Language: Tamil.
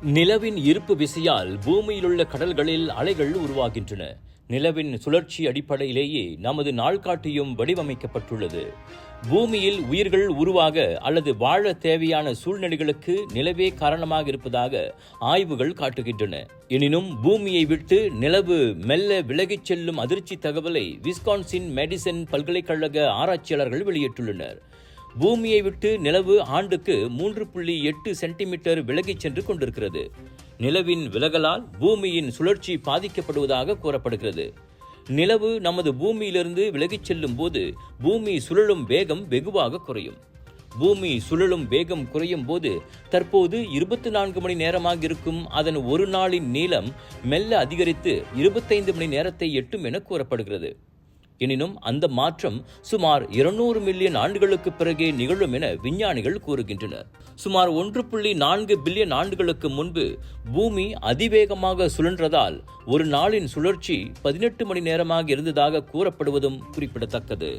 நிலவின் ஈர்ப்பு விசையால் பூமியிலுள்ள கடல்களில் அலைகள் உருவாகின்றன. நிலவின் சுழற்சி அடிப்படையிலேயே நமது நாள்காட்டியும் வடிவமைக்கப்பட்டுள்ளது. பூமியில் உயிர்கள் உருவாக அல்லது வாழ தேவையான சூழ்நிலைகளுக்கு நிலவே காரணமாக இருப்பதாக ஆய்வுகள் காட்டுகின்றன. எனினும் பூமியை விட்டு நிலவு மெல்ல விலகிச் செல்லும் அதிர்ச்சி தகவலை விஸ்கான்சின் மேடிசன் பல்கலைக்கழக ஆராய்ச்சியாளர்கள் வெளியிட்டுள்ளனர். பூமியை விட்டு நிலவு ஆண்டுக்கு 3.8 சென்டிமீட்டர் விலகிச் சென்று கொண்டிருக்கிறது. நிலவின் விலகலால் பூமியின் சுழற்சி பாதிக்கப்படுவதாக கூறப்படுகிறது. நிலவு நமது பூமியிலிருந்து விலகிச் செல்லும் போது பூமி சுழலும் வேகம் வெகுவாக குறையும். பூமி சுழலும் வேகம் குறையும் போது தற்போது 24 மணி நேரமாக இருக்கும் அதன் ஒரு நாளின் நீளம் மெல்ல அதிகரித்து 25 மணி நேரத்தை எட்டும் என கூறப்படுகிறது. எனினும் அந்த மாற்றம் சுமார் 200 மில்லியன் ஆண்டுகளுக்கு பிறகே நிகழும் என விஞ்ஞானிகள் கூறுகின்றனர். சுமார் 1.4 பில்லியன் ஆண்டுகளுக்கு முன்பு பூமி அதிவேகமாக சுழன்றதால் ஒரு நாளின் சுழற்சி 18 மணி நேரமாக இருந்ததாக கூறப்படுவதும் குறிப்பிடத்தக்கது.